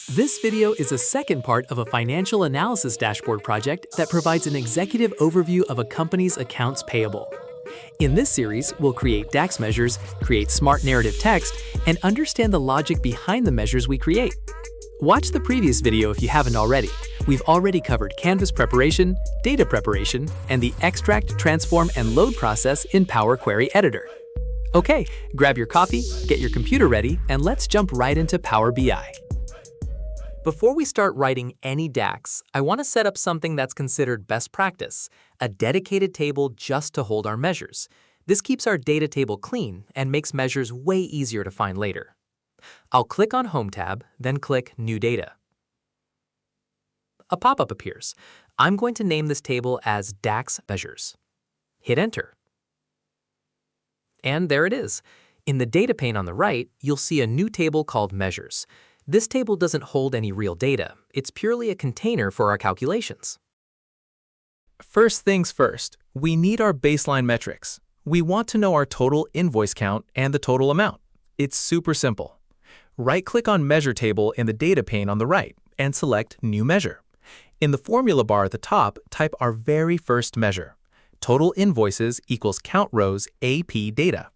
This video is a second part of a financial analysis dashboard project that provides an executive overview of a company's accounts payable. In this series, we'll create DAX measures, create smart narrative text, and understand the logic behind the measures we create. Watch the previous video if you haven't already. We've already covered canvas preparation, data preparation, and the extract, transform, and load process in Power Query Editor. Okay, grab your coffee, get your computer ready, and let's jump right into Power BI. Before we start writing any DAX, I want to set up something that's considered best practice, a dedicated table just to hold our measures. This keeps our data table clean and makes measures way easier to find later. I'll click on Home tab, then click New Data. A pop-up appears. I'm going to name this table as DAX Measures. Hit Enter. And there it is. In the data pane on the right, you'll see a new table called Measures. This table doesn't hold any real data. It's purely a container for our calculations. First things first, we need our baseline metrics. We want to know our total invoice count and the total amount. It's super simple. Right-click on Measure Table in the data pane on the right and select New Measure. In the formula bar at the top, type our very first measure. Total invoices equals COUNTROWS AP data.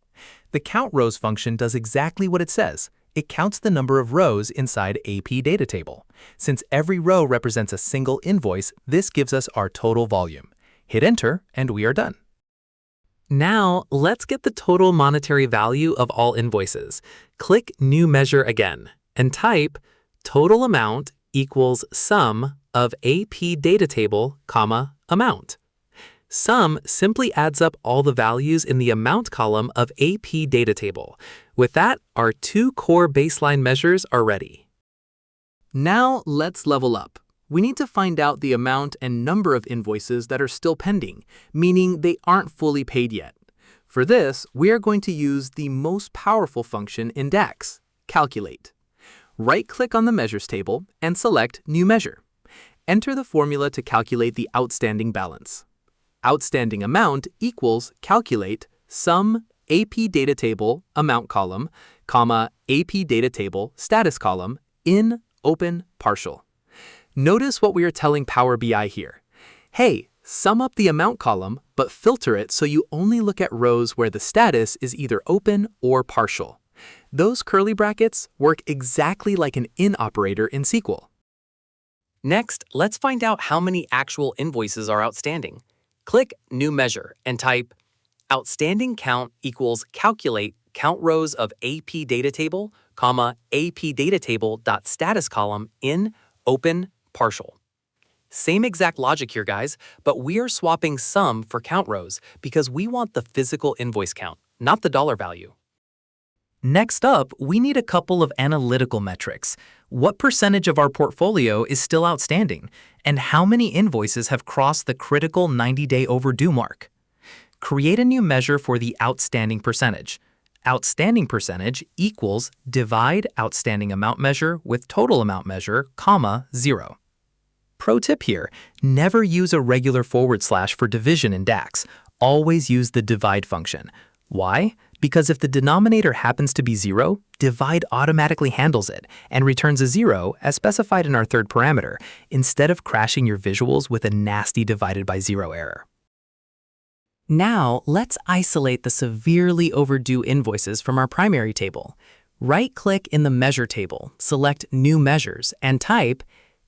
The COUNTROWS function does exactly what it says. It counts the number of rows inside AP data table. Since every row represents a single invoice, this gives us our total volume. Hit Enter, and we are done. Now, let's get the total monetary value of all invoices. Click New Measure again, and type total amount equals sum of AP data table, amount. Sum simply adds up all the values in the amount column of AP data table. With that, our two core baseline measures are ready. Now let's level up. We need to find out the amount and number of invoices that are still pending, meaning they aren't fully paid yet. For this, we are going to use the most powerful function in DAX, Calculate. Right-click on the Measures table and select New Measure. Enter the formula to calculate the outstanding balance. Outstanding amount equals calculate sum AP data table amount column, AP data table status column in open partial. Notice what we are telling Power BI here. Hey, sum up the amount column, but filter it so you only look at rows where the status is either open or partial. Those curly brackets work exactly like an in operator in SQL. Next, let's find out how many actual invoices are outstanding. Click New Measure and type outstanding count equals calculate count rows of AP data table, AP data table dot status column in open partial. Same exact logic here, guys, but we are swapping sum for count rows because we want the physical invoice count, not the dollar value. Next up, we need a couple of analytical metrics. What percentage of our portfolio is still outstanding? And how many invoices have crossed the critical 90-day overdue mark? Create a new measure for the outstanding percentage. Outstanding percentage equals divide outstanding amount measure with total amount measure, 0. Pro tip here, never use a regular / for division in DAX. Always use the divide function. Why? Because if the denominator happens to be 0, divide automatically handles it and returns a 0 as specified in our third parameter, instead of crashing your visuals with a nasty divided by 0 error. Now, let's isolate the severely overdue invoices from our primary table. Right-click in the Measure table, select New Measures, and type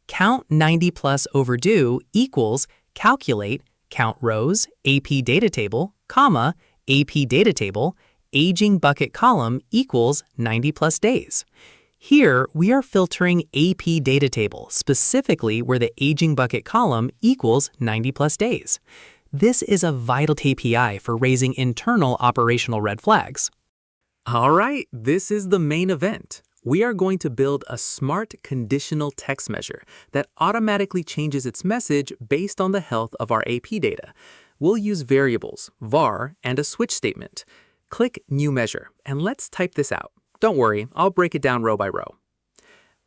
Count 90 plus overdue equals calculate count rows, AP data table, AP data table, AgingBucket column equals 90 plus days. Here, we are filtering AP data table, specifically where the AgingBucket column equals 90 plus days. This is a vital KPI for raising internal operational red flags. All right, this is the main event. We are going to build a smart conditional text measure that automatically changes its message based on the health of our AP data. We'll use variables, var, and a switch statement. Click New Measure, and let's type this out. Don't worry, I'll break it down row by row.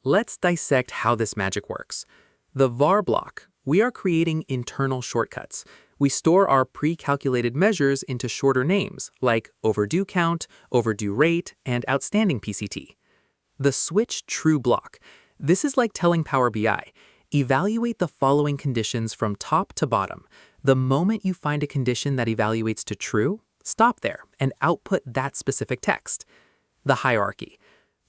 Let's dissect how this magic works. The var block, we are creating internal shortcuts. We store our pre-calculated measures into shorter names, like overdue count, overdue rate, and outstanding PCT. The switch true block. This is like telling Power BI, evaluate the following conditions from top to bottom. The moment you find a condition that evaluates to true, stop there and output that specific text. The hierarchy.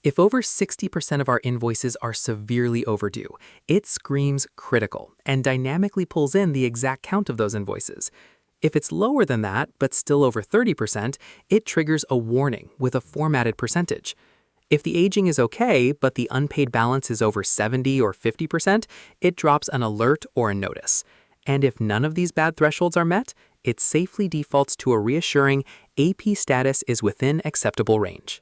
If over 60% of our invoices are severely overdue, it screams critical and dynamically pulls in the exact count of those invoices. If it's lower than that, but still over 30%, it triggers a warning with a formatted percentage. If the aging is okay, but the unpaid balance is over 70 or 50%, it drops an alert or a notice. And if none of these bad thresholds are met, it safely defaults to a reassuring AP status is within acceptable range.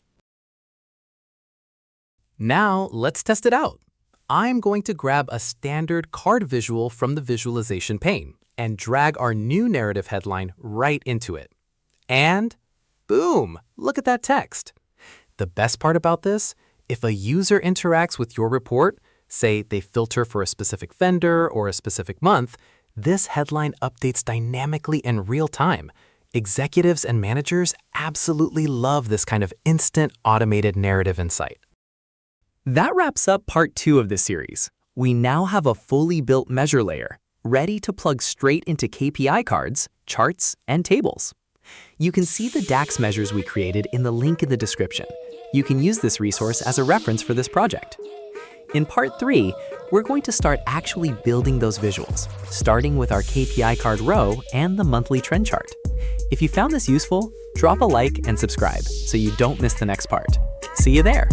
Now, let's test it out. I'm going to grab a standard card visual from the visualization pane and drag our new narrative headline right into it. And boom, look at that text. The best part about this, if a user interacts with your report, say they filter for a specific vendor or a specific month, this headline updates dynamically in real time. Executives and managers absolutely love this kind of instant automated narrative insight. That wraps up part 2 of this series. We now have a fully built measure layer, ready to plug straight into KPI cards, charts, and tables. You can see the DAX measures we created in the link in the description. You can use this resource as a reference for this project. In part 3, we're going to start actually building those visuals, starting with our KPI card row and the monthly trend chart. If you found this useful, drop a like and subscribe so you don't miss the next part. See you there!